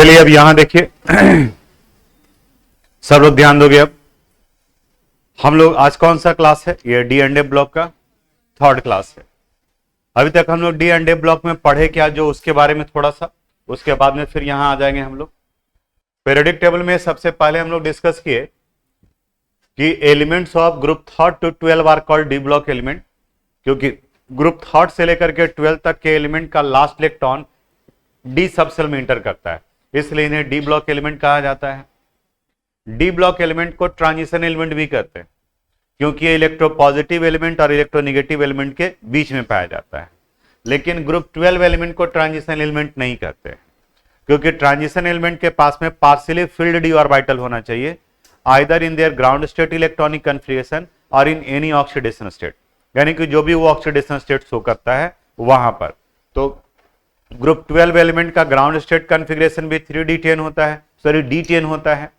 चलिए अब यहां देखिए सब लोग ध्यान दोगे। अब हम लोग आज कौन सा क्लास है? ये डी एंड ए ब्लॉक का थर्ड क्लास है। अभी तक हम लोग डी एंड ए ब्लॉक में पढ़े क्या, जो उसके बारे में थोड़ा सा, उसके बाद में फिर यहां आ जाएंगे हम लोग। पीरियोडिक टेबल में सबसे पहले हम लोग डिस्कस किए कि elements of group third to 12 are called D block element, क्योंकि ग्रुप थर्ड से लेकर के 12 तक के एलिमेंट का लास्ट इलेक्ट्रॉन डी सबसेल में इंटर करता है, इसलिए इन्हें डी ब्लॉक एलिमेंट कहा जाता है। डी ब्लॉक एलिमेंट को ट्रांजिशन एलिमेंट भी कहते हैं, क्योंकि ये इलेक्ट्रोपॉजिटिव एलिमेंट और इलेक्ट्रोनेगेटिव एलिमेंट के बीच में पाया जाता है। लेकिन ग्रुप 12 एलिमेंट को ट्रांजिशन एलिमेंट नहीं कहते, क्योंकि ट्रांजिशन एलिमेंट के पास में पार्शियली फिल्ड डी ऑर्बिटल होना चाहिए, either in their ground state electronic configuration और इन एनी ऑक्सीडेशन स्टेट, यानी कि जो भी वो ऑक्सीडेशन स्टेट शो करता है वहां पर। तो ग्रुप 12 एलिमेंट का ग्राउंड स्टेट कन्फिगरेशन भी 3d10 होता है, सॉरी d10 होता है,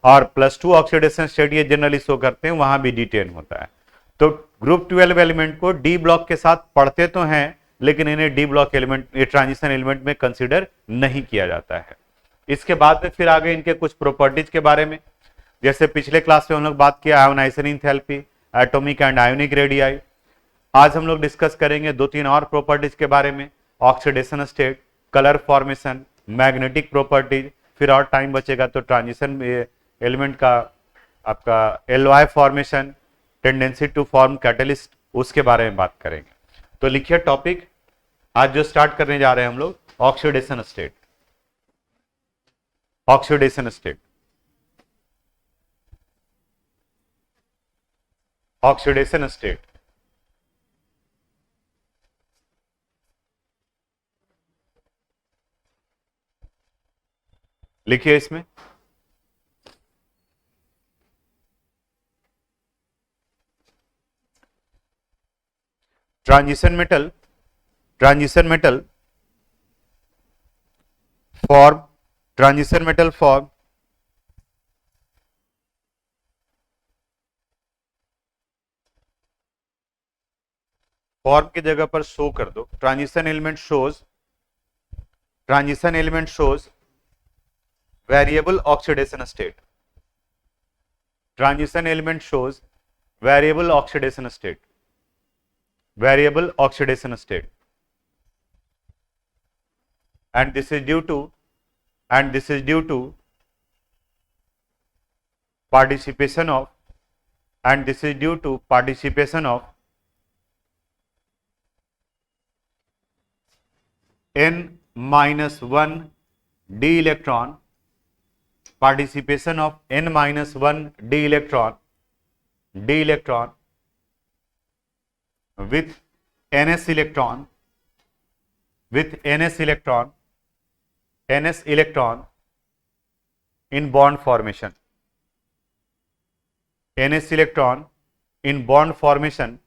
और +2 ऑक्सीडेशन स्टेट ये जनरली शो करते हैं, वहां भी d10 होता है। तो ग्रुप 12 एलिमेंट को डी ब्लॉक के साथ पढ़ते तो हैं, लेकिन इन्हें डी ब्लॉक एलिमेंट, ये ट्रांजिशन एलिमेंट में कंसीडर नहीं किया जाता है। इसके बाद में फिर आगे इनके कुछ प्रॉपर्टीज के बारे में, जैसे पिछले क्लास में हम लोग बात किया ionisation enthalpy, atomic and ionic radii. आज हम लोग डिस्कस करेंगे 2-3 और प्रॉपर्टीज के बारे में, oxidation state, colour formation, magnetic properties, फिर और टाइम बचेगा तो ट्रांजिशन एलिमेंट का आपका alloy formation, tendency to form catalyst, उसके बारे में बात करेंगे। तो लिखिए टॉपिक आज जो स्टार्ट करने जा रहे हैं हम लोग, oxidation state. Oxidation state, oxidation state. लिखिए इसमें transition metal form, transition metal form form की जगह पर शो कर दो। Transition element shows variable oxidation state. Transition element shows variable oxidation state, variable oxidation state, and this is due to participation of n-1 d electron, participation of n-1 d electron with ns electron in bond formation, ns electron in bond formation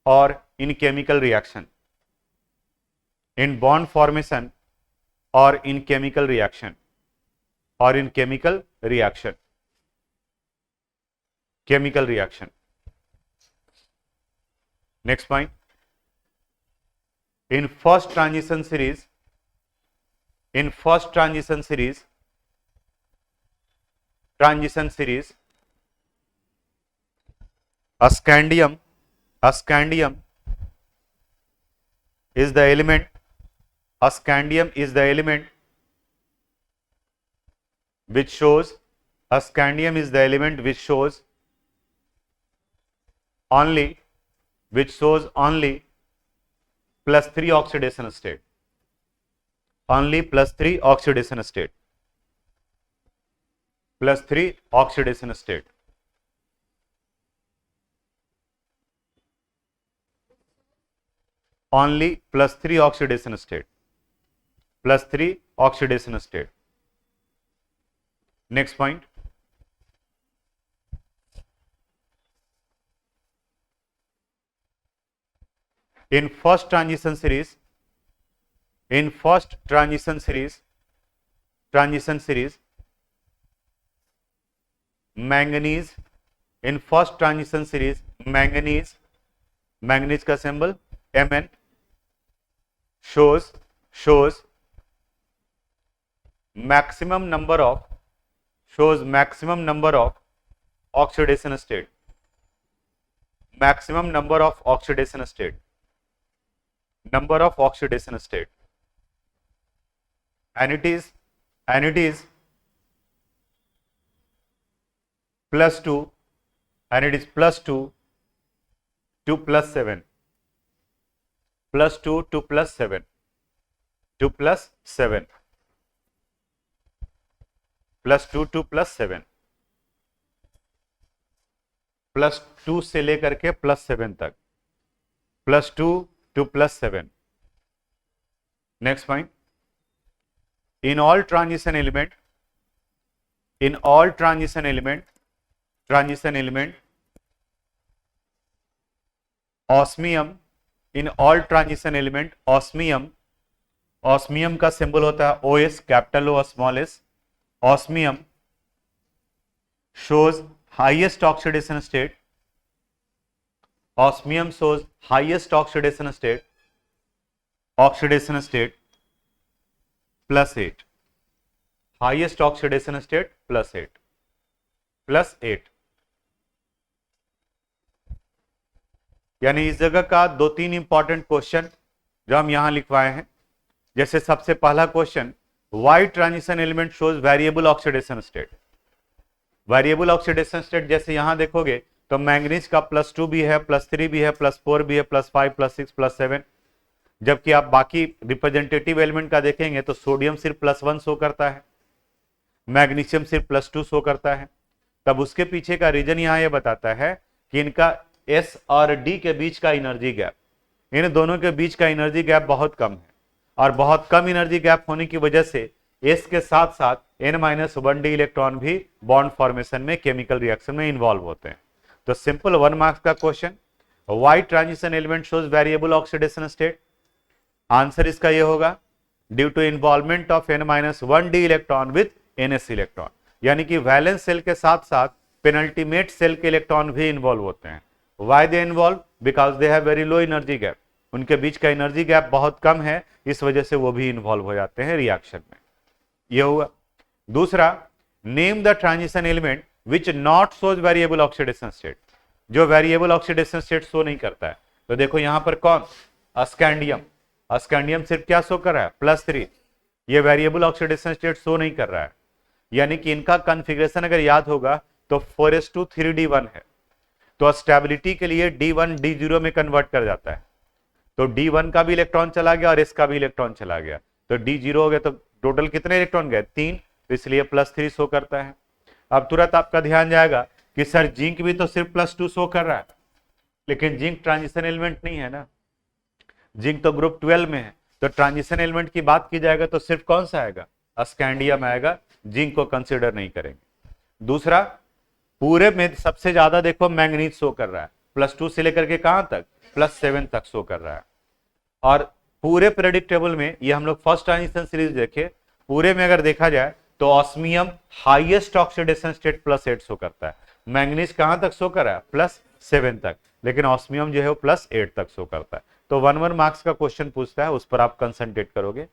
or in chemical reaction, in bond formation or in chemical reaction, chemical reaction. Next point, in first transition series, scandium is the element, which shows only +3 oxidation state, only +3 oxidation state, only +3 oxidation state. Next point, in first transition series manganese, in first transition series manganese का symbol Mn, shows maximum number of oxidation state, maximum number of oxidation state, and it is plus 2, and it is plus 2 to plus 7, plus 2 to plus 7, plus 7, plus 2 to plus 7, plus 2 से लेकर के plus 7 तक, plus 2 two plus 7. Next point, in all transition element osmium, in all transition element osmium का symbol होता है OS, capital O small s. Osmium shows highest oxidation state, osmium shows highest oxidation state plus 8, highest oxidation state plus 8. यानी इस जगह का 2-3 important question जो हम यहां लिखवाए हैं. जैसे सबसे पहला question, why transition element shows variable oxidation state. Variable oxidation state जैसे यहां देखोगे तो मैंगनीज का प्लस 2 भी है, प्लस 3 भी है, प्लस 4 भी है, प्लस 5, प्लस 6, प्लस 7. जबकि आप बाकी रिप्रेजेंटेटिव एलिमेंट का देखेंगे तो सोडियम सिर्फ प्लस 1 शो करता है, मैग्नीशियम सिर्फ प्लस 2 शो करता है. तब उसके पीछे का रीजन यहां यह बताता है कि इनका S और D के बीच का एनर्जी गैप, इन दोनों के बीच का एनर्जी गैप बहुत कम है, और बहुत कम एनर्जी गैप होने की वजह से S के साथ साथ N-1d इलेक्ट्रॉन भी बॉन्ड फॉर्मेशन में, केमिकल रिएक्शन में इन्वॉल्व होते हैं. तो सिंपल 1 मार्क्स का question, why transition element shows variable oxidation state. Answer इसका ये होगा due to involvement of N-1d electron with NS electron. यानी कि वैलेंस सेल के साथ साथ पेनल्टीमेट सेल के इलेक्ट्रॉन भी इन्वॉल्व होते हैं. Why they involve? Because they have very low energy gap, उनके बीच का एनर्जी गैप बहुत कम है, इस वजह से वो भी इन्वॉल्व हो जाते हैं रिएक्शन में. ये हुआ. दूसरा, name the transition element which not shows variable oxidation state, जो वेरिएबल ऑक्सीडेशन स्टेट शो नहीं करता है. तो देखो यहां पर कौन, स्कैंडियम. स्कैंडियम सिर्फ क्या शो कर रहा है, प्लस 3. ये वेरिएबल ऑक्सीडेशन स्टेट शो नहीं कर रहा है. यानी कि इनका कॉन्फ़िगरेशन अगर याद होगा तो 4s2 3d1 है. तो स्टेबिलिटी के लिए D1 D0 में कन्वर्ट कर जाता है. तो D1 का भी इलेक्ट्रॉन चला गया और इसका भी इलेक्ट्रॉन चला गया, तो D0 हो गया. तो टोटल कितने इलेक्ट्रॉन गए, 3. तो इसलिए प्लस 3 शो करता है. अब तुरंत आपका ध्यान जाएगा कि सर जिंक भी तो सिर्फ प्लस 2 शो कर रहा है, लेकिन जिंक ट्रांजिशन एलिमेंट नहीं है ना, जिंक तो ग्रुप 12 में है. तो ट्रांजिशन एलिमेंट की बात की जाएगा तो सिर्फ कौन सा आएगा, स्कैंडियम आएगा, जिंक को कंसिडर नहीं करेंगे. दूसरा, पूरे में सबसे ज्यादा देखो मैंगनीज शो कर रहा है, प्लस 2 से लेकर के कहां तक, प्लस 7 तक शो कर रहा है. और पूरे पीरियोडिक टेबल में, ये हम लोग फर्स्ट ट्रांजिशन सीरीज देखे, पूरे में अगर देखा जाए तो osmium highest oxidation state plus 8 show करता है. मैंगनीज कहां तक शो कर रहा है, प्लस 7 तक, लेकिन ऑस्मियम जो है वो प्लस 8 तक शो करता है. तो 1 मार्क्स का क्वेश्चन पूछता है, उस पर आप कंसंट्रेट करोगे.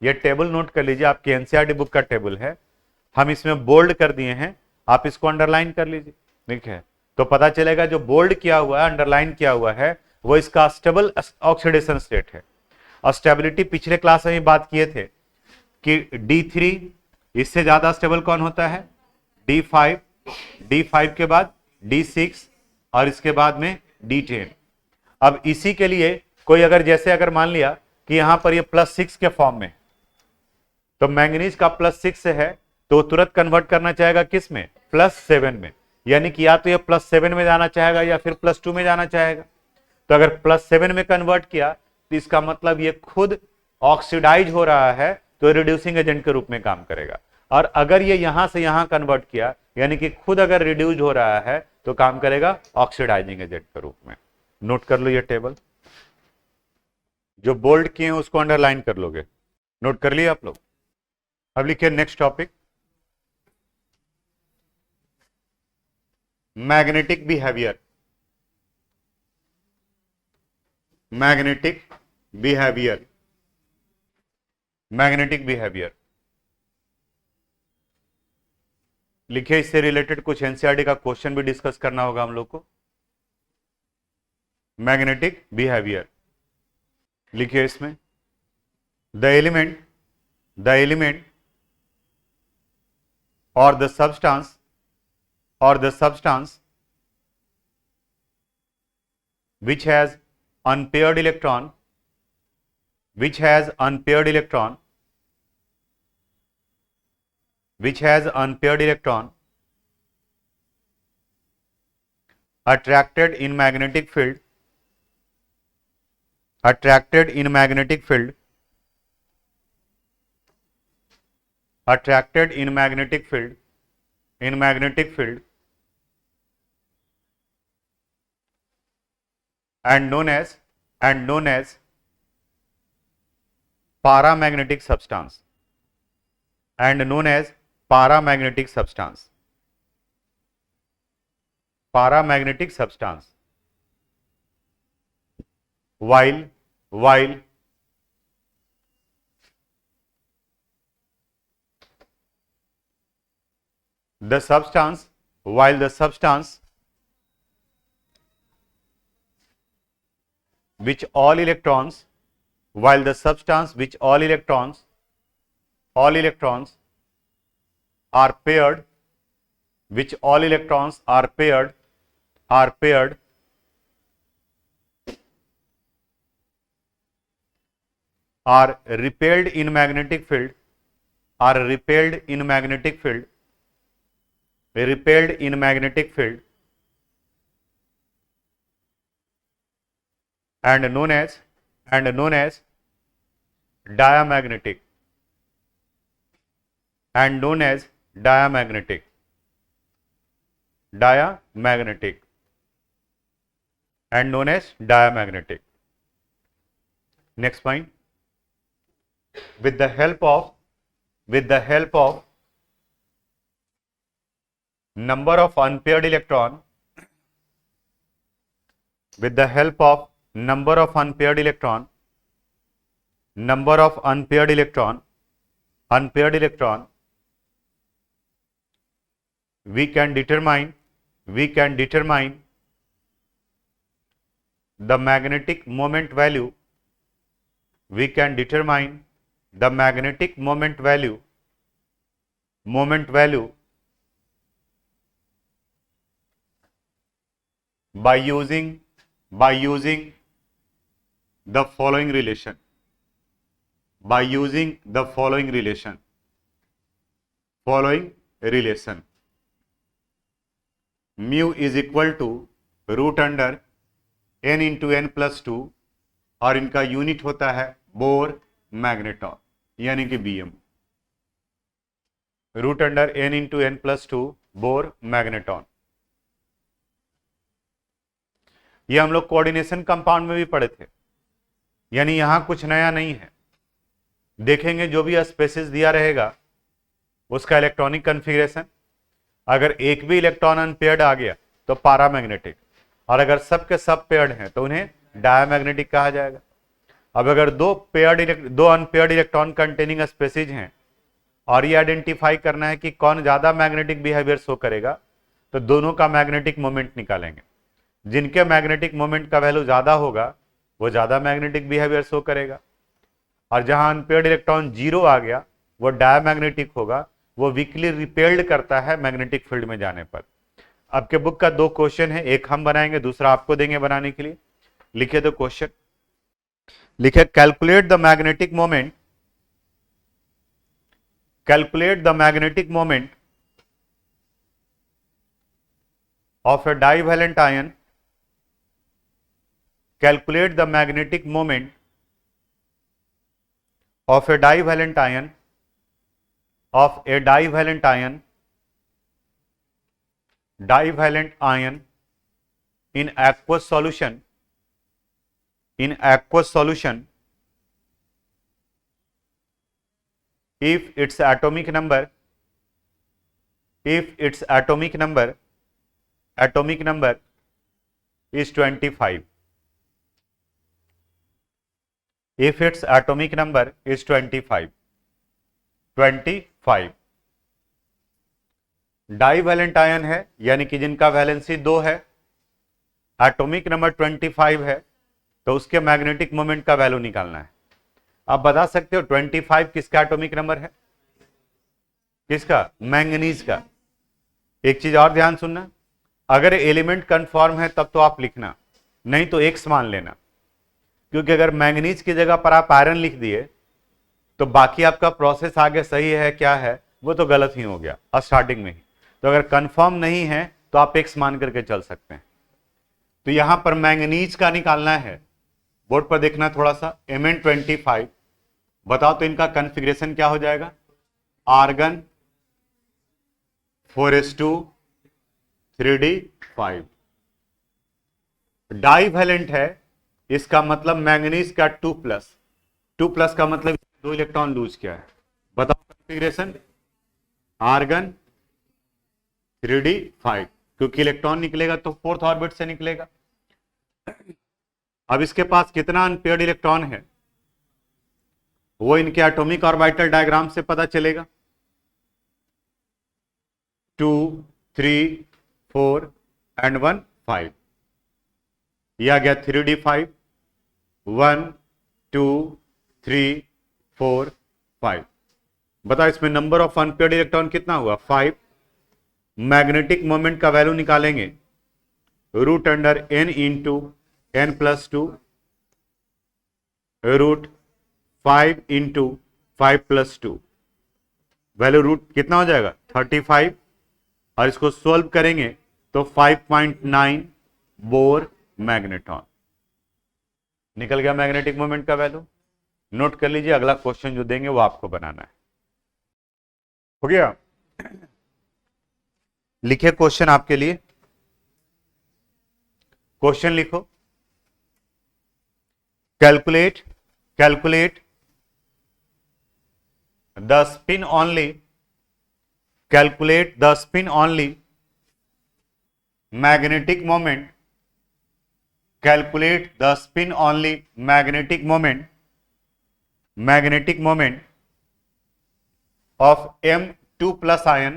ये टेबल नोट कर लीजिए, आपकी एनसीईआरटी बुक का टेबल है, हम इसमें बोल्ड कर दिए हैं, आप इसको अंडरलाइन कर लीजिए. ठीक है, तो पता चलेगा जो बोल्ड किया हुआ है, अंडरलाइन किया हुआ है, वो इसका स्टेबल ऑक्सीडेशन स्टेट है. और स्टेबिलिटी पिछले क्लास में बात किए थे कि D3, इससे ज्यादा स्टेबल कौन होता है, D5, D5 के बाद D6 और इसके बाद में D10. अब इसी के लिए कोई अगर जैसे अगर मान लिया कि यहां पर ये प्लस 6 के फॉर्म में, तो मैंगनीज का प्लस 6 है, तो तुरंत कन्वर्ट करना चाहेगा किस में, प्लस 7 में. यानी कि या तो ये प्लस 7 में जाना चाहेगा या फिर प्लस 2 में जाना चाहेगा. तो अगर प्लस 7 में कन्वर्ट किया तो इसका मतलब ये खुद ऑक्सीडाइज हो रहा है, तो रिड्यूसिंग एजेंट के रूप में काम करेगा. और अगर ये यहां से यहां कन्वर्ट किया, यानी कि खुद अगर रिड्यूस हो रहा है, तो काम करेगा ऑक्सीडाइजिंग एजेंट के रूप में. नोट कर लो ये टेबल, जो बोल्ड किए हैं उसको अंडरलाइन कर लोगे. नोट कर लिए आप लोग. अब लिखिए next topic, magnetic behaviour. Magnetic behaviour magnetic behaviour. लिखिए, इससे रिलेटेड कुछ एनसीईआरटी का क्वेश्चन भी डिस्कस करना होगा हम लोग को। मैग्नेटिक बिहेवियर लिखिए इसमें, the element or the substance which has unpaired electron attracted in magnetic field and known as paramagnetic substance, while the substance which all electrons are paired are repelled in magnetic field and known as diamagnetic Next point, with the help of number of unpaired electron we can determine the magnetic moment value by using the following relation. Mu is equal to root under n into n plus 2 और इनका unit होता है bore magneton यानी कि BM। Root under n into n plus 2 Bohr magneton. ये हम लोग coordination compound में भी पढ़े थे, यानी यहां कुछ नया नहीं है। देखेंगे जो भी स्पेसिस दिया रहेगा उसका इलेक्ट्रॉनिक कन्फिगरेशन, अगर एक भी इलेक्ट्रॉन अनपेयर्ड आ गया तो पारामैग्नेटिक, और अगर सब के सब पेयर्ड हैं तो उन्हें डायमैग्नेटिक कहा जाएगा। अब अगर दो अनपेयर्ड इलेक्ट्रॉन कंटेनिंग स्पेसिस हैं और ये आइडेंटिफाई करना है कि कौन ज्यादा मैग्नेटिक बिहेवियर शो करेगा, तो दोनों का मैग्नेटिक मोमेंट निकालेंगे। जिनके मैग्नेटिक मोमेंट का वैल्यू ज्यादा होगा वो ज्यादा मैग्नेटिक बिहेवियर शो करेगा, और जहां अनपेयर्ड इलेक्ट्रॉन जीरो आ गया वो डायमैग्नेटिक होगा, वो वीकली रिपेल्ड करता है मैग्नेटिक फील्ड में जाने पर। आपके बुक का दो क्वेश्चन है, एक हम बनाएंगे दूसरा आपको देंगे बनाने के लिए। लिखे दो क्वेश्चन, लिखे calculate the magnetic moment of a divalent ion, calculate the magnetic moment of a divalent ion in aqueous solution if its atomic number is 25. If its atomic number is 25. 25। Divalent ion है यानी कि जिनका valency 2 है, atomic number 25 है, तो उसके magnetic moment का value निकालना है। आप बता सकते हो 25 किसका एटॉमिक नंबर है? किसका? मैंगनीज का। एक चीज और ध्यान सुनना, अगर एलिमेंट कंफर्म है तब तो आप लिखना, नहीं तो एक्स मान लेना, क्योंकि अगर मैंगनीज की जगह पर आप आयरन लिख दिए तो बाकी आपका प्रोसेस आगे सही है क्या है वो तो गलत ही हो गया स्टार्टिंग में ही। तो अगर कंफर्म नहीं है तो आप एक्स मान करके चल सकते हैं। तो यहां पर मैंगनीज का निकालना है, बोर्ड पर देखना थोड़ा सा, Mn25। बताओ तो इनका कॉन्फ़िगरेशन क्या हो जाएगा? Argon 4s2 3d5। डाईवैलेंट है, इसका मतलब मैंगनीज का 2+ का मतलब 2 इलेक्ट्रॉन लूज किया है। बताओ कॉन्फ़िगरेशन, आर्गन 3d5, क्योंकि इलेक्ट्रॉन निकलेगा तो 4th ऑर्बिट से निकलेगा। अब इसके पास कितना अनपेयर्ड इलेक्ट्रॉन है वो इनके एटॉमिक ऑर्बिटल डायग्राम से पता चलेगा। 2 3 4 एंड 1 5। यह आ गया 3d5, 1 2 3 4 5। बताओ इसमें नंबर ऑफ अनपेयर्ड इलेक्ट्रॉन कितना हुआ? 5। मैग्नेटिक मोमेंट का वैल्यू निकालेंगे, root under n into n+2 root 5 into 5+2, value root कितना हो जाएगा? 35। और इसको सोल्व करेंगे तो 5.9 बोर मैग्नेट्रॉन निकल गया मैग्नेटिक मोमेंट का वैल्यू। नोट कर लीजिए, अगला क्वेश्चन जो देंगे वो आपको बनाना है। हो गया? लिखे क्वेश्चन आपके लिए, क्वेश्चन लिखो। Calculate the spin only, calculate the spin only magnetic moment, calculate the spin only magnetic moment of M2+ ion,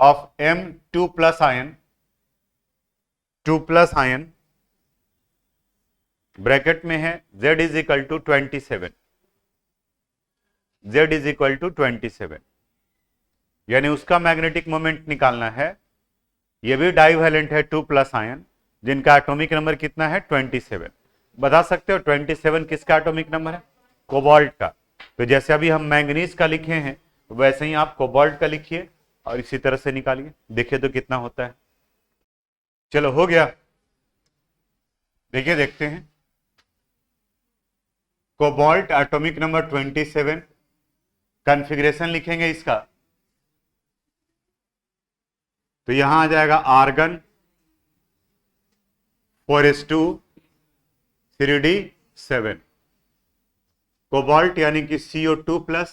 of M2+ ion, 2+ ion, bracket में है Z is equal to 27, Z is equal to 27, यानी उसका magnetic moment निकालना है। ये भी divalent है 2+ ion, जिनका एटॉमिक नंबर कितना है? 27। बता सकते हो 27 किसका एटॉमिक नंबर है? कोबाल्ट का। तो जैसे अभी हम मैंगनीज का लिखे हैं वैसे ही आप कोबाल्ट का लिखिए और इसी तरह से निकालिए, देखिए तो कितना होता है। चलो हो गया, देखिए देखते हैं। कोबाल्ट एटॉमिक नंबर 27, कॉन्फ़िगरेशन लिखेंगे इसका तो यहां आ जाएगा आर्गन 4s2 3d7, कोबाल्ट यानी कि CO2+,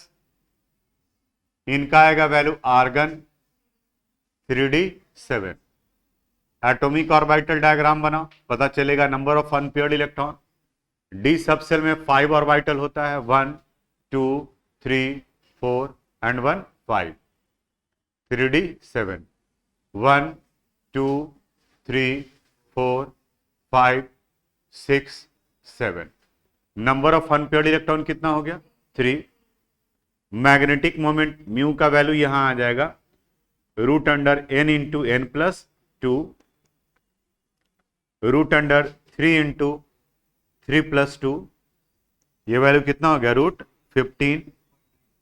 इनका आएगा value argon 3d7। Atomic orbital diagram बना, पता चलेगा number of unpaired electron. D subshell में 5 ऑर्बिटल होता है, 1 2 3 4 and 1 5। 3d7, 1 2 3 4 5 6 7। Number of unpaired electron कितना हो गया? 3। मैग्नेटिक मोमेंट म्यू का वैल्यू यहां आ जाएगा root under n into n+2 root under 3 into 3+2, ये वैल्यू कितना हो गया? रूट 15।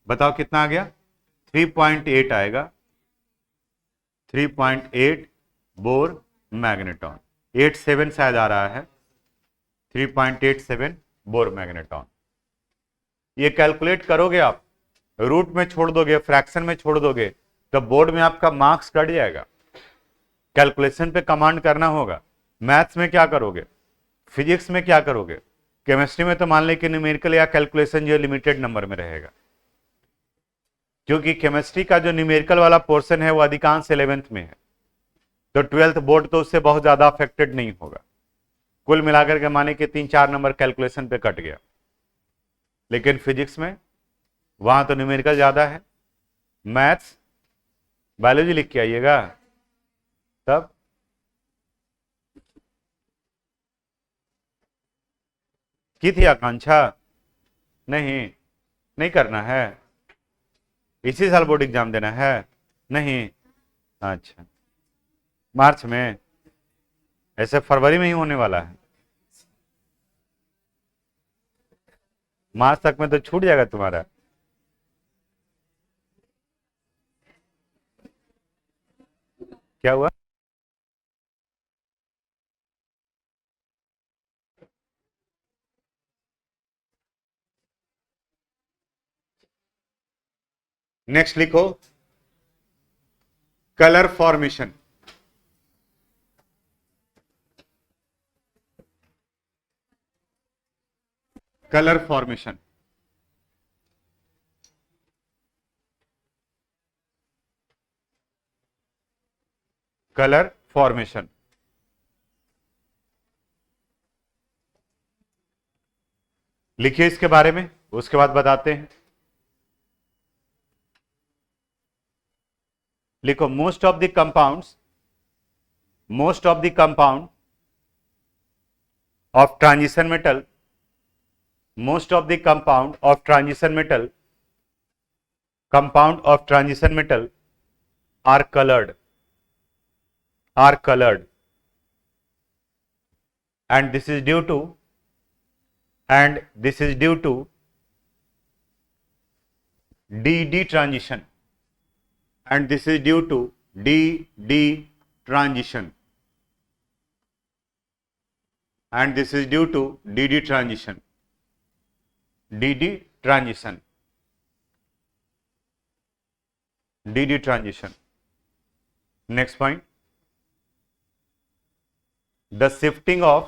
बताओ कितना आ गया? 3.8 आएगा, 3.8 बोर मैग्नेट्रॉन। 87 शायद आ रहा है, 3.87 बोर मैग्नेट्रॉन। ये कैलकुलेट करोगे आप, रूट में छोड़ दोगे, फ्रैक्शन में छोड़ दोगे, तो बोर्ड में आपका मार्क्स कट जाएगा। कैलकुलेशन पे कमांड करना होगा। मैथ्स में क्या करोगे, फिजिक्स में क्या करोगे, केमिस्ट्री में तो मान लें कि न्यूमेरिकल या कैलकुलेशन जो लिमिटेड नंबर में रहेगा, क्योंकि केमिस्ट्री का जो न्यूमेरिकल वाला पोर्शन है वो अधिकांश 11th में है, तो 12th बोर्ड तो उससे बहुत ज्यादा अफेक्टेड नहीं होगा। कुल मिलाकर के माने कि 3-4 नंबर कैलकुलेशन पे कट गया, लेकिन फिजिक्स में वहां तो न्यूमेरिकल ज्यादा है। मैथ्स बायोलॉजी लिख के आइएगा तब। की थी आकांक्षा? नहीं, नहीं करना है। इसी साल बोर्ड एग्जाम देना है? नहीं, अच्छा, मार्च में? ऐसे फरवरी में ही होने वाला है। मार्च तक में तो छूट जाएगा तुम्हारा। क्या हुआ? नेक्स्ट लिखो, colour formation. Colour formation, colour formation. लिखिए इसके बारे में, उसके बाद बताते हैं। लिखो, most of the compounds, most of the compound of transition metal, most of the compound of transition metal, compound of transition metal are colored, are colored, and this is due to, and this is due to DD transition, and this is due to DD transition, and this is due to DD transition, DD transition, DD transition. Next point, the shifting of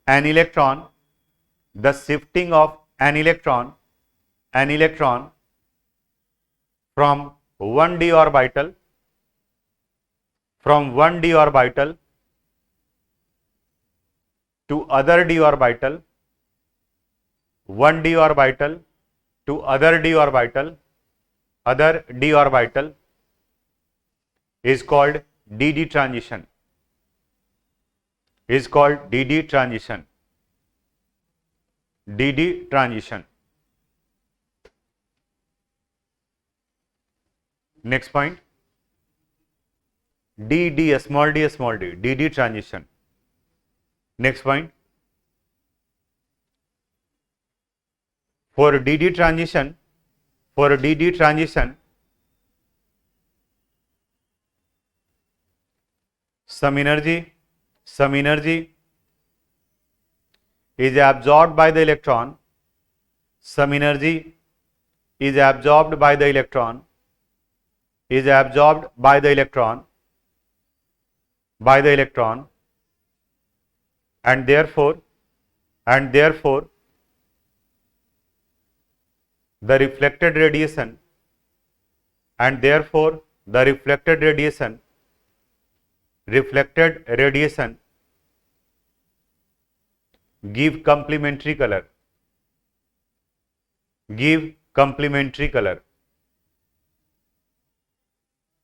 an electron, the shifting of an electron from 1d orbital, from 1d orbital to other d orbital, 1d orbital to other d orbital, other d orbital is called DD transition, is called DD transition, DD transition. Next point, DD small d, DD transition. Next point, for DD transition, for DD transition, some energy is absorbed by the electron, some energy is absorbed by the electron, is absorbed by the electron, and therefore the reflected radiation, and therefore the reflected radiation give complementary color, give complementary color,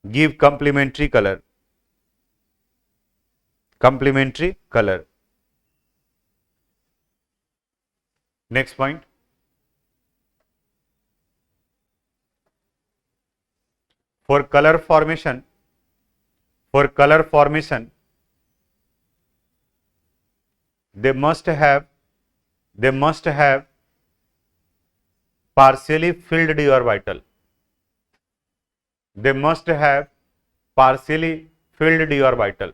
give complementary color, complementary color. Next point, for color formation, they must have partially filled d orbital, they must have partially filled d orbital,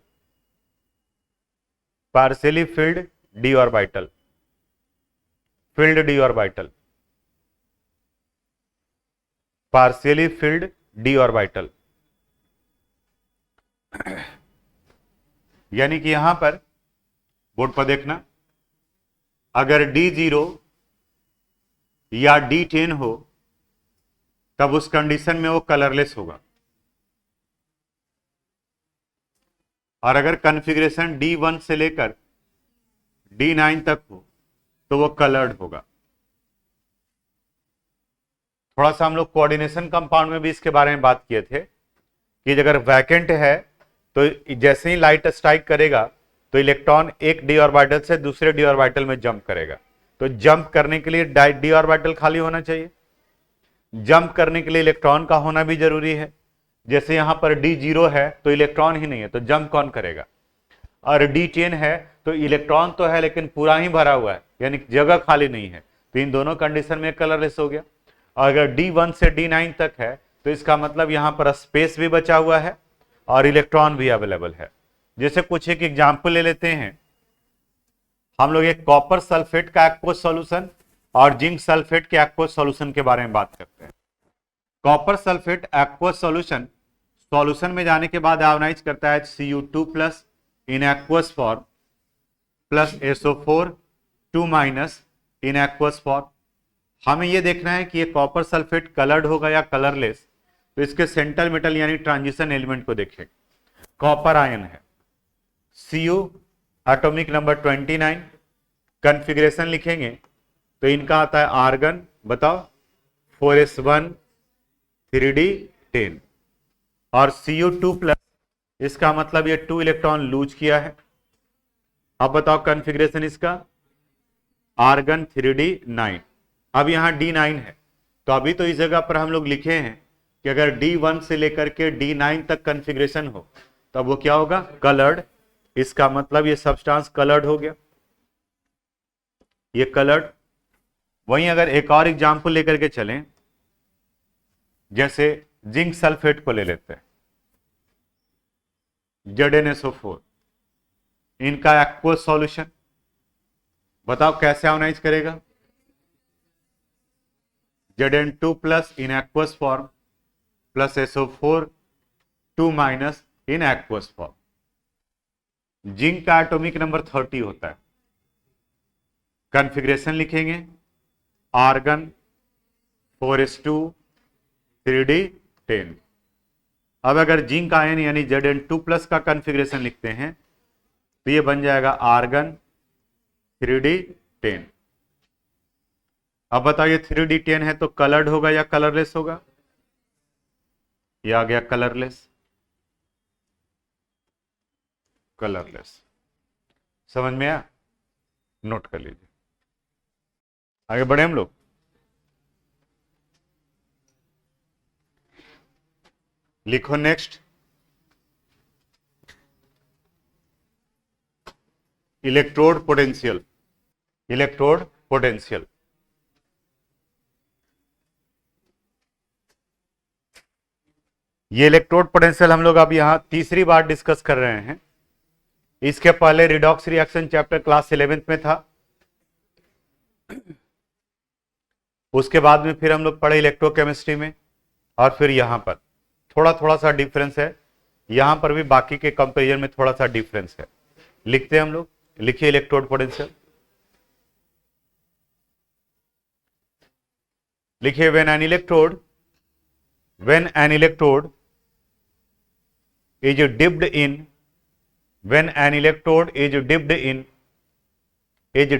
partially filled d orbital, filled d orbital, partially filled d orbital. यानी कि यहां पर board पर देखना, अगर D0 या D10 हो तब उस कंडीशन में वो कलरलेस होगा, और अगर कॉन्फ़िगरेशन D1 से लेकर D9 तक हो तो वो कलर्ड होगा। थोड़ा सा हम लोग कोऑर्डिनेशन कंपाउंड में भी इसके बारे में बात किए थे कि अगर वैकेंट है तो जैसे ही लाइट स्ट्राइक करेगा तो इलेक्ट्रॉन एक डी ऑर्बिटल से दूसरे डी ऑर्बिटल में जंप करेगा। तो जंप करने के लिए डी ऑर्बिटल खाली होना चाहिए, जंप करने के लिए इलेक्ट्रॉन का होना भी जरूरी है। जैसे यहां पर डी 0 है तो इलेक्ट्रॉन ही नहीं है, तो जंप कौन करेगा। और डी 10 है तो इलेक्ट्रॉन तो है लेकिन पूरा ही भरा हुआ है, यानी जगह खाली नहीं है, तो इन दोनों कंडीशन में कलरलेस हो गया। और अगर D1 से D9 तक है तो इसका मतलब यहां पर स्पेस भी बचा हुआ है और इलेक्ट्रॉन भी अवेलेबल है। जैसे कुछ एक एग्जाम्पल ले लेते हैं, हम लोग एक कॉपर सल्फेट का एक्वस सॉल्यूशन और जिंक सल्फेट के एक्वस सॉल्यूशन के बारे में बात करते हैं। कॉपर सल्फेट एक्वस सॉल्यूशन में जाने के बाद आयोनाइज करता है Cu2+ in aqueous form plus SO4 2- in aqueous form. हमें यह देखना है कि ये कॉपर सल्फेट कलर्ड होगा या कलरलेस, तो इसके सेंट्रल मेटल यानी ट्रांजिशन एलिमेंट को देखें। कॉपर आयन है, Cu एटॉमिक नंबर 29, कॉन्फ़िगरेशन लिखेंगे तो इनका आता है आर्गन, बताओ 4s1 3d10, और Cu2+, इसका मतलब ये 2 इलेक्ट्रॉन लूज किया है। अब बताओ कॉन्फ़िगरेशन इसका आर्गन 3d9। अब यहां D9 है, तो अभी तो इस जगह पर हम लोग लिखे हैं कि अगर D1 से लेकर के D9 तक कॉन्फ़िगरेशन हो तब वो क्या होगा, कलर्ड। इसका मतलब ये सब्सटेंस कलर्ड हो गया, ये कलर्ड। वहीं अगर एक और एग्जांपल लेकर के चलें, जैसे जिंक सल्फेट को ले लेते हैं, ZnSO4, इनका एक्वस सॉल्यूशन बताओ कैसे आयोनाइज करेगा। Zn2+ in aqueous form plus SO4 2- in aqueous form. Zinc का एटॉमिक नंबर 30 होता है, कॉन्फ़िगरेशन लिखेंगे आर्गन 4s2 3d10। अब अगर जिंक आयन यानी Zn2+ का कॉन्फ़िगरेशन लिखते हैं तो ये बन जाएगा आर्गन 3d10। अब बताओ ये 3d10 है तो कलर्ड होगा या कलरलेस होगा, ये आ गया कलरलेस, कलरलेस। समझ में आया, नोट कर लीजिए। आगे बढ़े हम लोग। लिखो next, electrode potential. Electrode potential, ये इलेक्ट्रोड पोटेंशियल हम लोग अब यहां तीसरी बार डिस्कस कर रहे हैं। इसके पहले redox reaction chapter class 11th में था, उसके बाद में फिर हम लोग पढ़े इलेक्ट्रोकेमिस्ट्री में, और फिर यहां पर थोड़ा थोड़ा सा डिफरेंस है, यहां पर भी बाकी के कंपेरिजन में थोड़ा सा डिफरेंस है। लिखते हैं हम लोग, लिखिए इलेक्ट्रोड पोटेंशियल, लिखिए when an electrode is dipped in when an electrode is dipped in its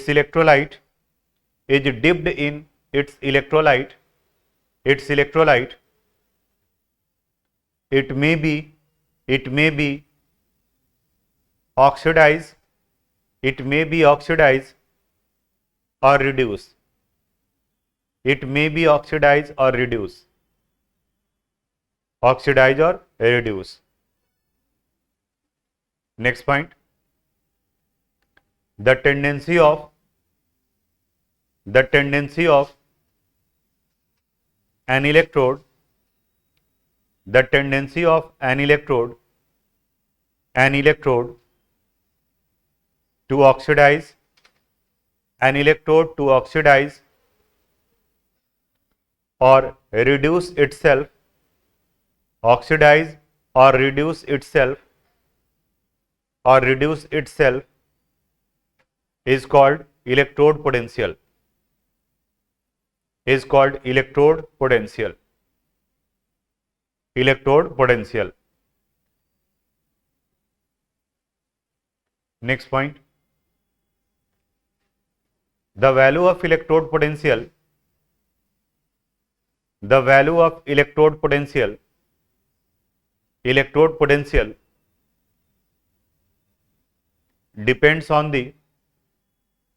electrolyte it may be oxidized or reduce. It may be oxidized or reduce. Oxidize or reduce. Next point, the tendency of an electrode to oxidize or reduce itself, oxidize or reduce itself is called electrode potential, electrode potential. Next point, the value of electrode potential, the value of electrode potential depends on the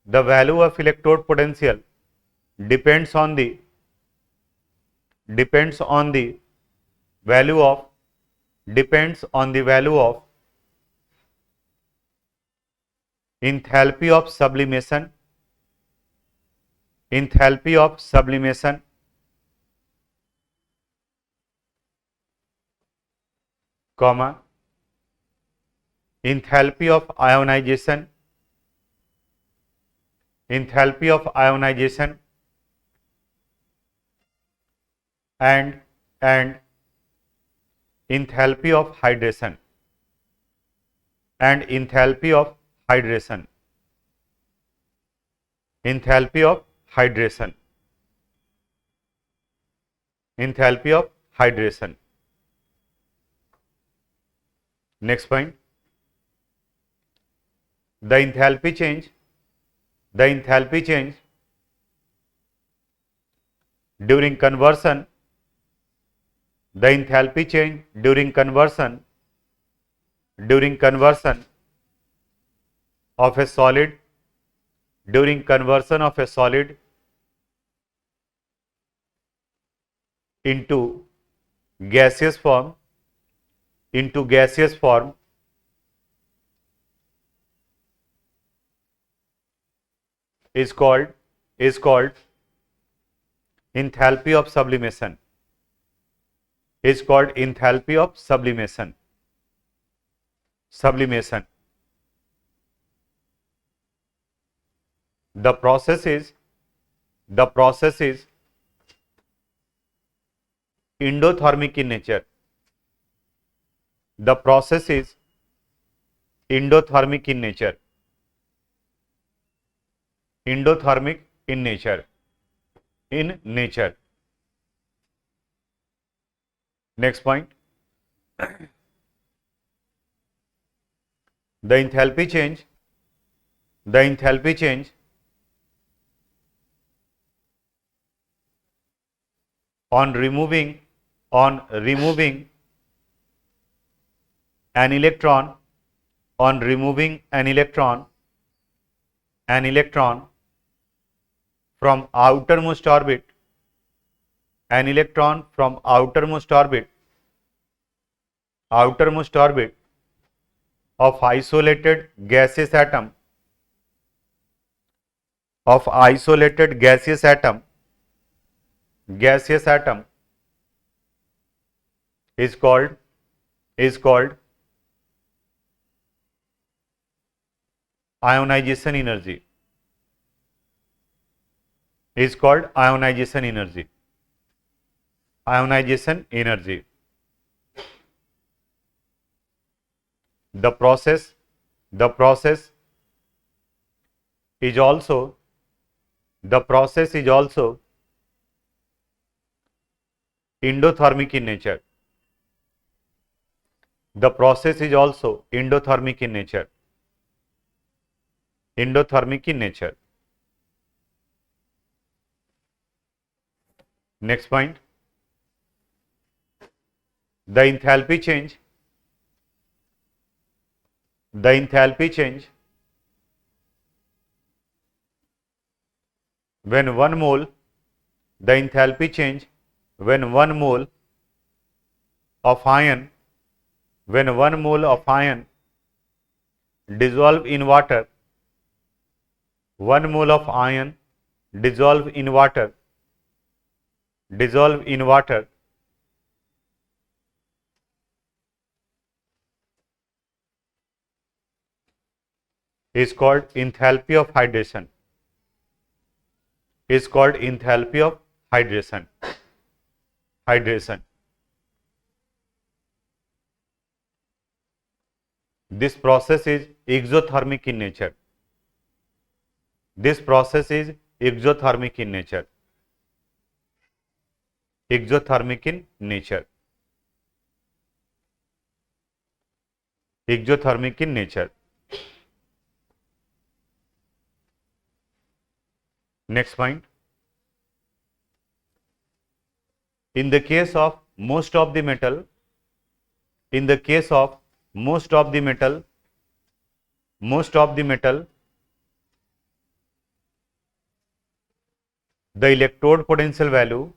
value of electrode potential depends on the value of enthalpy of sublimation, comma, enthalpy of ionization, and enthalpy of hydration, enthalpy of hydration. Next point, the enthalpy change during conversion, of a solid into gaseous form is called enthalpy of sublimation, The process is endothermic in nature. The process is endothermic in nature. Next point, the enthalpy change on removing an electron from outermost orbit, of isolated gaseous atom, is called ionization energy. The process is also endothermic in nature. Next point, the enthalpy change when 1 mole of ion dissolve in water, 1 mole of ion dissolve in water is called enthalpy of hydration. This process is exothermic in nature. Exothermic in nature. Next point. In the case of most of the metal, in the case of most of the metal, the electrode potential value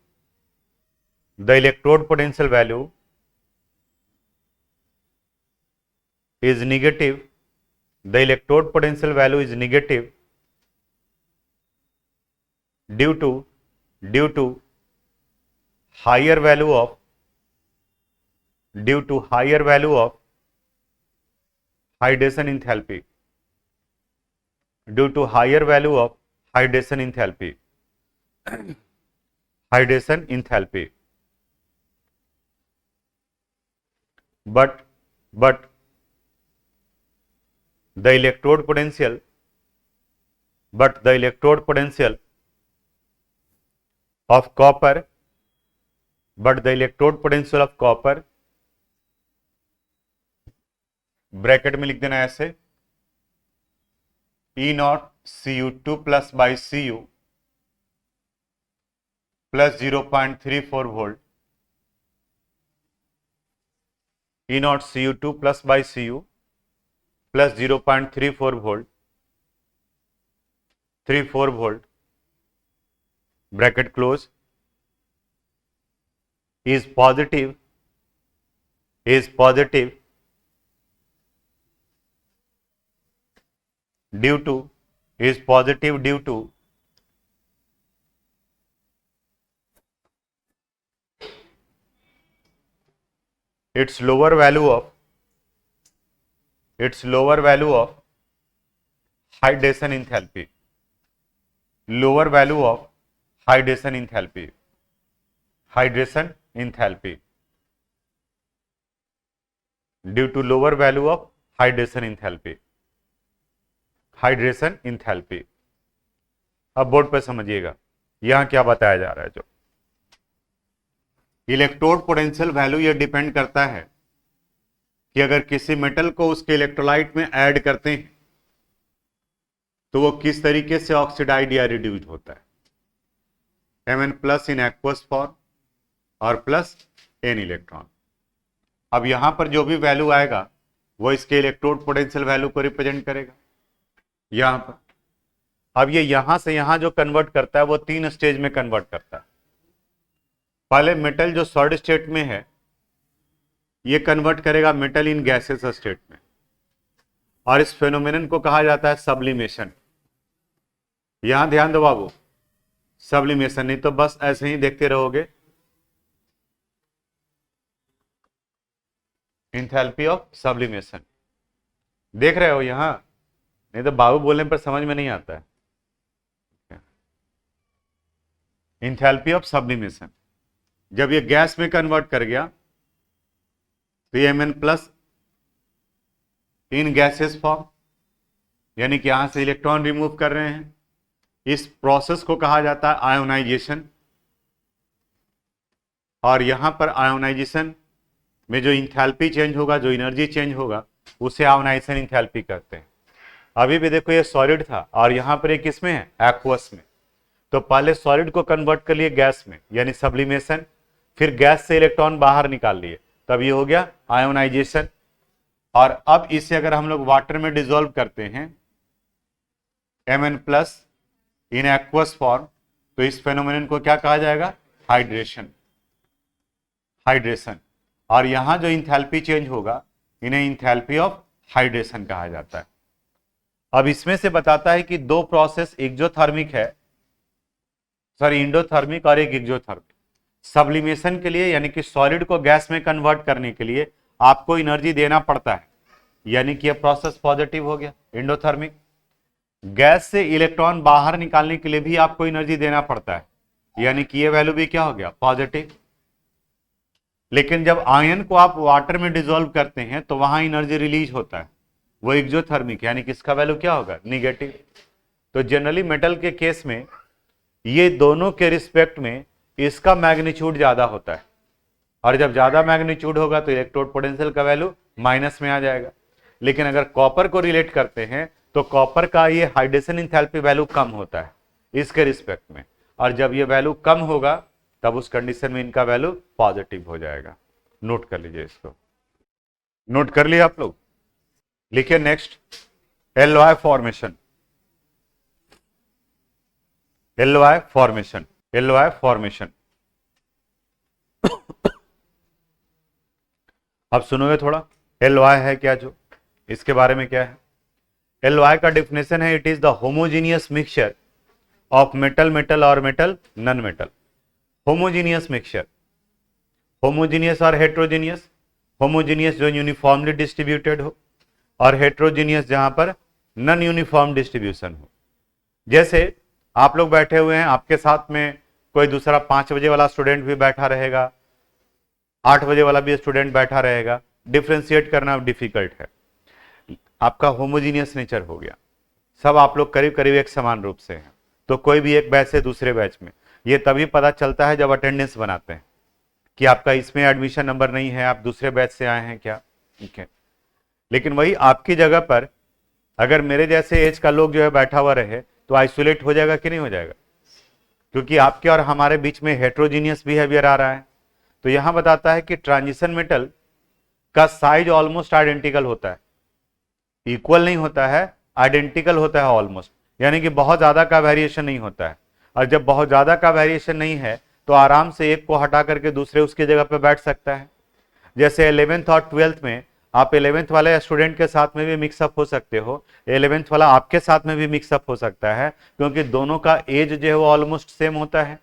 is negative. The electrode potential value is negative due to higher value of hydration enthalpy, due to higher value of hydration enthalpy. But the electrode potential of copper, bracket में लिख देना ऐसे, E0 Cu2 plus by Cu plus 0.34 volt, E0 Cu2 plus by Cu plus 0.34 volt, 34 volt, bracket close, is positive due to its lower value of hydration enthalpy, due to lower value of hydration enthalpy. अब board पे समझिएगा यहां क्या बताया जा रहा है। जो इलेक्ट्रोड पोटेंशियल वैल्यू ये डिपेंड करता है कि अगर किसी मेटल को उसके इलेक्ट्रोलाइट में ऐड करते हैं तो वो किस तरीके से ऑक्सीडाइड या रिड्यूज होता है, Mn plus in aqueous form और प्लस n इलेक्ट्रॉन। अब यहां पर जो भी वैल्यू आएगा वो इसके इलेक्ट्रोड पोटेंशियल वैल्यू को रिप्रेजेंट करेगा यहां पर। अब ये यहां से यहां जो कन्वर्ट करता है वो 3 स्टेज में कन्वर्ट करता है। पहले मेटल जो सॉलिड स्टेट में है ये कन्वर्ट करेगा मेटल इन गैसेस स्टेट में, और इस फेनोमेनन को कहा जाता है सब्लिमेशन। यहां ध्यान दो बाबू, सब्लिमेशन, नहीं तो बस ऐसे ही देखते रहोगे। इंथैल्पी ऑफ सब्लिमेशन देख रहे हो यहां, नहीं तो बाबू बोलने पर समझ में नहीं आता है। इंथैल्पी ऑफ सब्लिमेशन, जब ये गैस में कन्वर्ट कर गया तो ये Mn प्लस इन गैसेस फॉर्म, यानी कि यहां से इलेक्ट्रॉन रिमूव कर रहे हैं। इस प्रोसेस को कहा जाता है आयोनाइजेशन, और यहां पर आयोनाइजेशन में जो इंथैल्पी चेंज होगा, जो एनर्जी चेंज होगा, उसे आयोनाइजेशन इंथैल्पी कहते हैं। अभी भी देखो ये सॉलिड था और यहां पर ये किसमें है, एक्वस में। तो पहले सॉलिड को कन्वर्ट कर लिए गैस में यानी सब्लिमेशन, फिर गैस से इलेक्ट्रॉन बाहर निकाल लिए, तब ये हो गया आयोनाइजेशन। और अब इसे अगर हम लोग वाटर में डिसॉल्व करते हैं Mn plus in aqueous form, तो इस फेनोमेनन को क्या कहा जाएगा, हाइड्रेशन। और यहां जो इंथैल्पी चेंज होगा इन्हें इंथैल्पी ऑफ हाइड्रेशन कहा जाता है। अब इसमें से बताता है कि दो प्रोसेस एक्सोथर्मिक है, सॉरी इंडोथर्मिक और एक एक्सोथर्मिक। सब्लिमेशन के लिए यानी कि सॉलिड को गैस में कन्वर्ट करने के लिए आपको एनर्जी देना पड़ता है, यानी कि यह प्रोसेस पॉजिटिव हो गया इंडोथर्मिक। गैस से इलेक्ट्रॉन बाहर निकालने के लिए भी आपको एनर्जी देना पड़ता है, यानी कि यह वैल्यू भी क्या हो गया, पॉजिटिव। लेकिन जब आयन को आप वाटर में डिसॉल्व करते हैं तो वहां एनर्जी रिलीज होता है, वो एक्सोथर्मिक, यानी कि इसका वैल्यू क्या होगा, निगेटिव। तो जनरली मेटल के केस में ये दोनों के रिस्पेक्ट में इसका मैग्नीट्यूड ज्यादा होता है, और जब ज्यादा मैग्नीट्यूड होगा तो इलेक्ट्रोड पोटेंशियल का वैल्यू माइनस में आ जाएगा। लेकिन अगर कॉपर को रिलेट करते हैं तो कॉपर का ये हाइड्रेशन इंथैल्पी वैल्यू कम होता है, इसके रिस्पेक्ट में, और जब ये वैल्यू कम होगा तब उस कंडीशन में इनका वैल्यू पॉजिटिव हो जाएगा। नोट कर लीजिए इसको, नोट कर लिया आप लोग। लिखिए next, L Y formation, L Y formation, L Y formation. अब सुनोगे थोड़ा, एल वाई है क्या, जो इसके बारे में क्या है। एल वाई का डिफिनेशन है, it is the homogeneous mixture of metal metal और metal non metal. Homogeneous mixture, homogeneous और हेट्रोजीनियस। होमोजीनियस जो यूनिफॉर्मली डिस्ट्रीब्यूटेड हो, और हेट्रोजीनियस जहां पर नॉन यूनिफॉर्म डिस्ट्रीब्यूशन हो। जैसे आप लोग बैठे हुए हैं, आपके साथ में कोई दूसरा 5 बजे वाला स्टूडेंट भी बैठा रहेगा, 8 बजे वाला भी स्टूडेंट बैठा रहेगा, डिफ्रेंशिएट करना डिफिकल्ट है। आपका होमोजीनियस नेचर हो गया, सब आप लोग करीब करीब एक समान रूप से हैं। तो कोई भी एक बैच से दूसरे बैच में, ये तभी पता चलता है जब अटेंडेंस बनाते हैं कि आपका इसमें एडमिशन नंबर नहीं है, आप दूसरे बैच से आए हैं क्या, ठीक है। लेकिन वही आपकी जगह पर अगर मेरे जैसे एज का लोग जो है बैठा हुआ रहे तो आइसोलेट हो जाएगा कि नहीं हो जाएगा, क्योंकि आपके और हमारे बीच में हेट्रोजीनियस बिहेवियर आ रहा है। तो यहां बताता है कि ट्रांजिशन मेटल का साइज ऑलमोस्ट आइडेंटिकल होता है, इक्वल नहीं होता है, आइडेंटिकल होता है ऑलमोस्ट, यानी कि बहुत ज्यादा का वेरिएशन नहीं होता है। और जब बहुत ज्यादा का वेरिएशन नहीं है तो आराम से एक को हटा करके दूसरे उसकी जगह पर बैठ सकता है। जैसे 11th और 12th में आप 11th वाले स्टूडेंट के साथ में भी मिक्सअप हो सकते हो, 11th वाला आपके साथ में भी मिक्सअप हो सकता है, क्योंकि दोनों का एज जो है वो ऑलमोस्ट सेम होता है,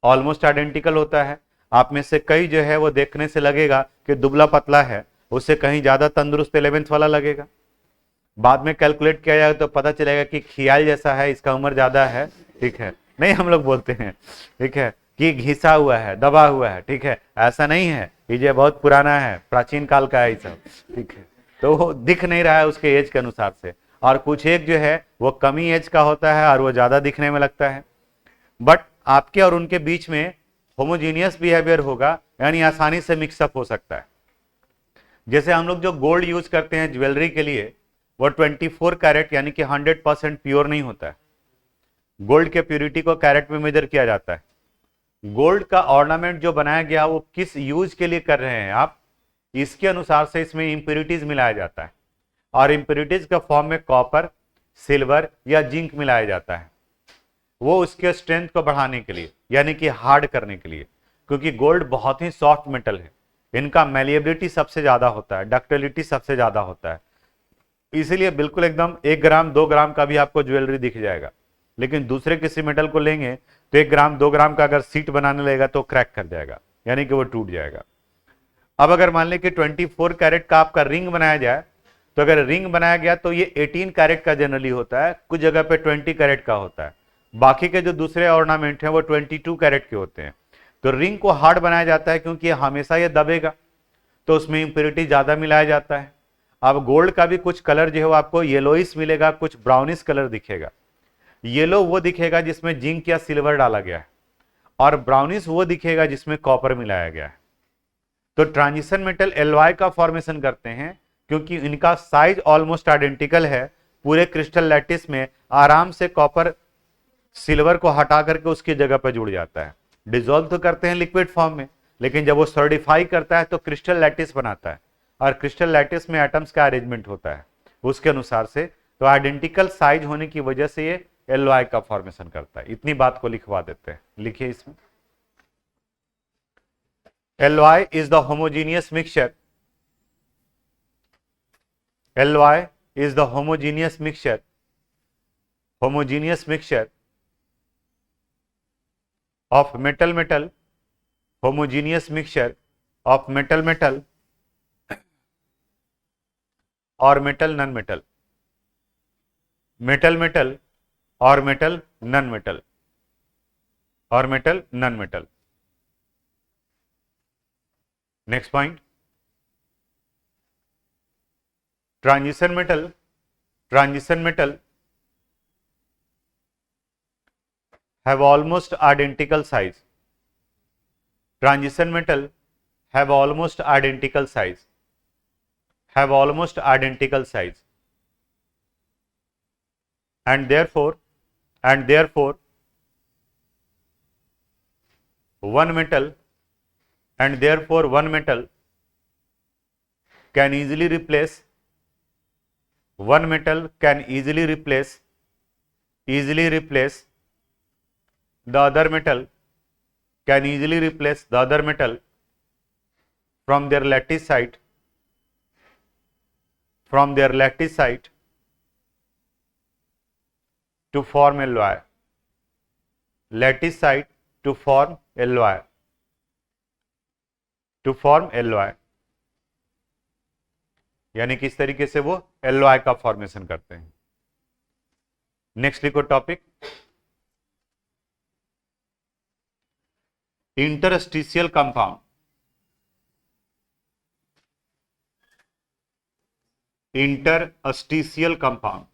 ऑलमोस्ट आइडेंटिकल होता है। आप में से कई जो है वो देखने से लगेगा कि दुबला पतला है, उससे कहीं ज्यादा तंदुरुस्त 11th वाला लगेगा। बाद में कैलकुलेट किया जाएगा तो पता चलेगा कि खियाल जैसा है, इसका उम्र ज्यादा है, ठीक है, नहीं हम लोग बोलते हैं, ठीक है, कि घिसा हुआ है, दबा हुआ है, ठीक है, ऐसा नहीं है, ये बहुत पुराना है, प्राचीन काल का है ये सब, ठीक है। तो वो दिख नहीं रहा है उसके एज के अनुसार से, और कुछ एक जो है वो कमी एज का होता है और वो ज्यादा दिखने में लगता है। बट आपके और उनके बीच में होमोजीनियस बिहेवियर होगा, यानी आसानी से मिक्सअप हो सकता है। जैसे हम लोग जो गोल्ड यूज करते हैं ज्वेलरी के लिए, वो 24 कैरेट यानी कि 100% प्योर नहीं होता है। गोल्ड के प्योरिटी को कैरेट में मेजर किया जाता है। गोल्ड का ऑर्नामेंट जो बनाया गया वो किस यूज के लिए कर रहे हैं आप, इसके अनुसार से इसमें इंप्योरिटीज मिलाया जाता है, और इंप्योरिटीज के फॉर्म में कॉपर, सिल्वर या जिंक मिलाया जाता है, वो उसके स्ट्रेंथ को बढ़ाने के लिए, यानी कि हार्ड करने के लिए। क्योंकि गोल्ड बहुत ही सॉफ्ट मेटल है, इनका मैलिएबिलिटी सबसे ज्यादा होता है, डक्टिलिटी सबसे ज्यादा होता है, इसीलिए बिल्कुल एकदम 1 ग्राम 2 ग्राम का भी आपको ज्वेलरी दिख जाएगा। लेकिन दूसरे किसी मेटल को लेंगे तो 1 ग्राम 2 ग्राम का अगर सीट बनाने लगेगा तो क्रैक कर जाएगा, यानी कि वो टूट जाएगा। अब अगर मान लें कि 24 कैरेट का आपका रिंग बनाया जाए, तो अगर रिंग बनाया गया तो ये 18 कैरेट का जनरली होता है, कुछ जगह पे 20 कैरेट का होता है, बाकी के जो दूसरे ऑर्नामेंट हैं वो 22 कैरेट के होते हैं। तो रिंग को हार्ड बनाया जाता है क्योंकि हमेशा ये दबेगा, तो उसमें इंप्योरिटी ज्यादा मिलाया जाता है। अब गोल्ड का भी कुछ कलर जो है वो आपको येलोइश मिलेगा, कुछ ब्राउनिश कलर दिखेगा। येलो वो दिखेगा जिसमें जिंक या सिल्वर डाला गया है, और ब्राउनिश वो दिखेगा जिसमें कॉपर मिलाया गया है। तो ट्रांजिशन मेटल एलवाई का फॉर्मेशन करते हैं क्योंकि इनका साइज ऑलमोस्ट आइडेंटिकल है। पूरे क्रिस्टल लैटिस में आराम से कॉपर सिल्वर को हटा करके उसकी जगह पर जुड़ जाता है। डिसॉल्व तो करते हैं लिक्विड फॉर्म में, लेकिन जब वो सॉलिडिफाई करता है तो क्रिस्टल लैटिस बनाता है, और क्रिस्टल लैटिस में एटम्स का अरेंजमेंट होता है उसके अनुसार से। तो आइडेंटिकल साइज होने की वजह से ये एलवाई का फॉर्मेशन करता है। इतनी बात को लिखवा देते हैं, लिखिए इसमें, Ly is the homogeneous mixture. Ly is the homogeneous mixture. Homogeneous mixture of metal metal. Homogeneous mixture of metal metal or metal non metal. Metal metal or metal non metal or metal non metal. Next point, transition metal have almost identical size. Transition metal have almost identical size. Have almost identical size. And therefore one metal and therefore one metal can easily replace the other metal from their lattice site to form alloy. Lattice site to form alloy. यानी किस तरीके से वो alloy का formation करते हैं। Next लिखो topic, interstitial compound. Interstitial compound,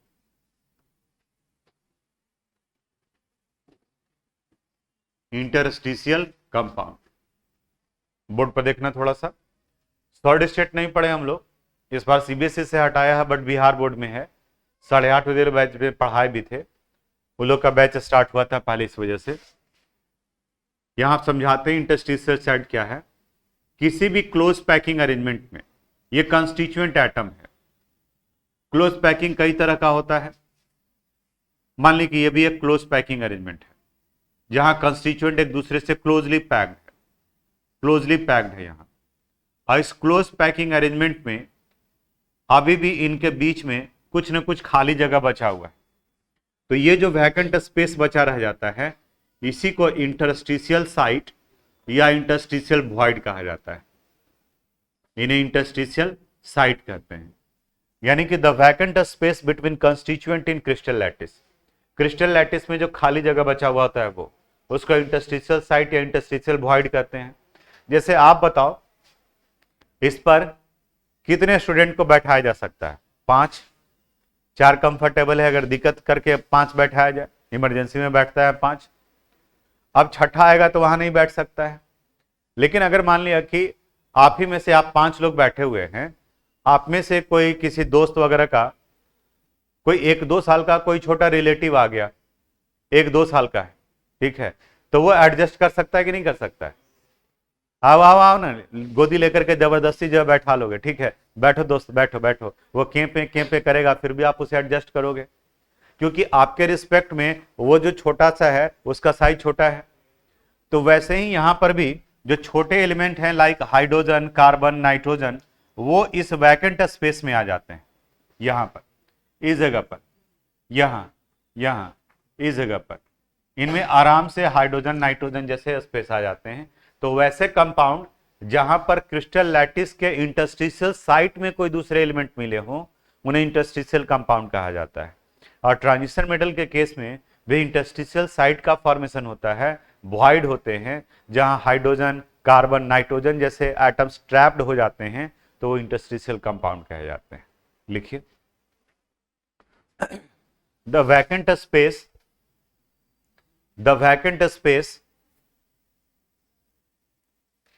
interstitial compound board पर देखना थोड़ा सा। थर्ड स्टेट नहीं पढ़े हम लोग, इस बार सीबीएसई से हटाया है, बट बिहार बोर्ड में है। 8:30 बजे बैच में पढ़ाए भी थे, वो लोग का बैच स्टार्ट हुआ था पहले, इस वजह से यहां आप समझाते हैं इंटरस्टिशियल साइट क्या है। किसी भी क्लोज पैकिंग अरेंजमेंट में ये कंस्टिट्यूएंट एटम है। क्लोज पैकिंग कई तरह का होता है, मान ली कि ये भी एक क्लोज पैकिंग अरेंजमेंट है जहां कंस्टिट्यूएंट एक दूसरे से क्लोजली पैक्ड है यहां। और इस क्लोज पैकिंग अरेंजमेंट में अभी भी इनके बीच में कुछ न कुछ खाली जगह बचा हुआ है, तो ये जो वैकेंट स्पेस बचा रह जाता है इसी को इंटरस्टिशियल साइट या इंटरस्टिशियल वॉइड कहा जाता है। इन्हें इंटरस्टिशियल साइट कहते हैं। यानी कि the vacant space between constituent in crystal lattice में जो खाली जगह बचा हुआ होता है वो उसको इंटरस्टिशियल साइट या इंटरस्टिशियल वॉइड कहते हैं। जैसे आप बताओ, इस पर कितने स्टूडेंट को बैठाया जा सकता है? 5। 4 कंफर्टेबल है, अगर दिक्कत करके 5 बैठाया जाए, इमरजेंसी में बैठता है 5। अब छठा आएगा तो वहां नहीं बैठ सकता है। लेकिन अगर मान लिया कि आप ही में से आप 5 लोग बैठे हुए हैं, आप में से कोई किसी दोस्त वगैरह का कोई 1-2 साल का कोई छोटा रिलेटिव आ गया, 1-2 साल का है, ठीक है, तो वो एडजस्ट कर सकता है कि नहीं कर सकता है? आओ ना, गोदी लेकर के जबरदस्ती जो बैठा लोगे, ठीक है, बैठो दोस्त, बैठो, वो केंपे करेगा, फिर भी आप उसे एडजस्ट करोगे, क्योंकि आपके रिस्पेक्ट में वो जो छोटा सा है उसका साइज छोटा है। तो वैसे ही यहां पर भी जो छोटे एलिमेंट हैं लाइक हाइड्रोजन, कार्बन, नाइट्रोजन, वो इस वैकेंट स्पेस में आ जाते हैं। यहां पर, इस जगह पर, यहां इस जगह पर, इनमें आराम से हाइड्रोजन, नाइट्रोजन जैसे स्पेस आ जाते हैं। तो वैसे कंपाउंड जहां पर क्रिस्टल लैटिस के इंटरस्टिशियल साइट में कोई दूसरे एलिमेंट मिले हों उन्हें इंटरस्टिशियल कंपाउंड कहा जाता है। और ट्रांजिशन मेटल के केस में वे इंटरस्टिशियल साइट का फॉर्मेशन होता है, वॉइड होते हैं, जहां हाइड्रोजन, कार्बन, नाइट्रोजन जैसे एटम्स ट्रैप्ड हो जाते हैं, तो वो इंटरस्टिशियल कंपाउंड कहे जाते हैं। लिखिए, the vacant space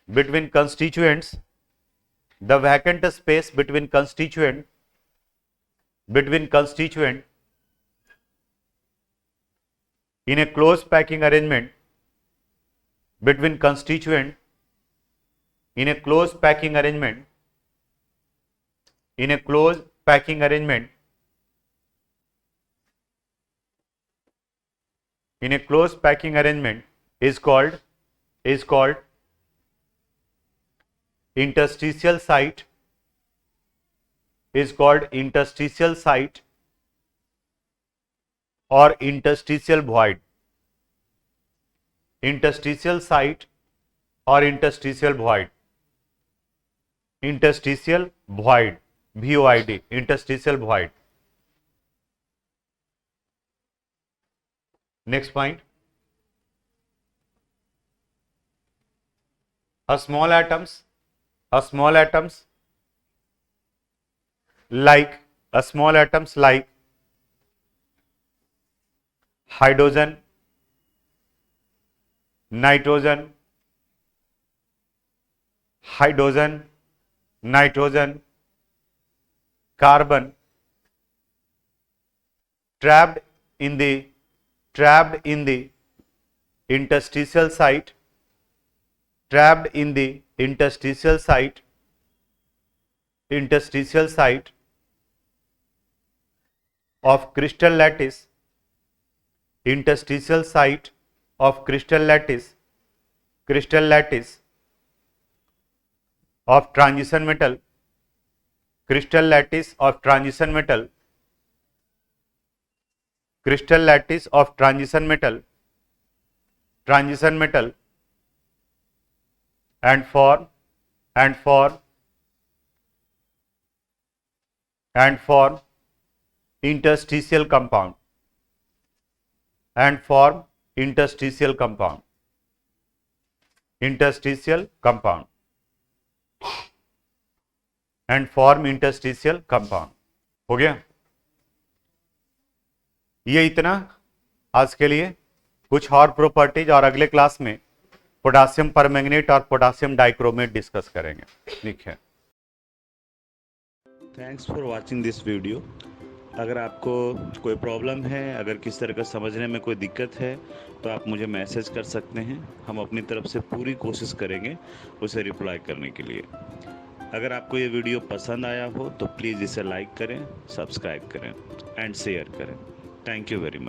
between constituents, the vacant space between constituent in a close packing arrangement, between constituent in a close packing arrangement, in a close packing arrangement, in a close packing arrangement is called interstitial site, is called interstitial site or interstitial void. Interstitial site or interstitial void. Interstitial void, VOID, interstitial void. Next point, a small atoms like hydrogen, nitrogen, carbon trapped in the interstitial site trapped in the interstitial site of crystal lattice, interstitial site of crystal lattice of transition metal, crystal lattice of transition metal, crystal lattice of transition metal and form interstitial compound and form interstitial compound and form interstitial compound। हो गया ये इतना आज के लिए। कुछ और properties और अगले क्लास में पोटासियम परमैंगनेट और पोटासियम डाइक्रोमेट डिस्कस करेंगे। ठीक है, thanks for watching this video. अगर आपको कोई प्रॉब्लम है, अगर किस तरह का समझने में कोई दिक्कत है, तो आप मुझे मैसेज कर सकते हैं। हम अपनी तरफ से पूरी कोशिश करेंगे उसे रिप्लाई करने के लिए। अगर आपको ये वीडियो पसंद आया हो तो प्लीज़ इसे लाइक करें, सब्सक्राइब करें एंड शेयर करें। Thank you very much.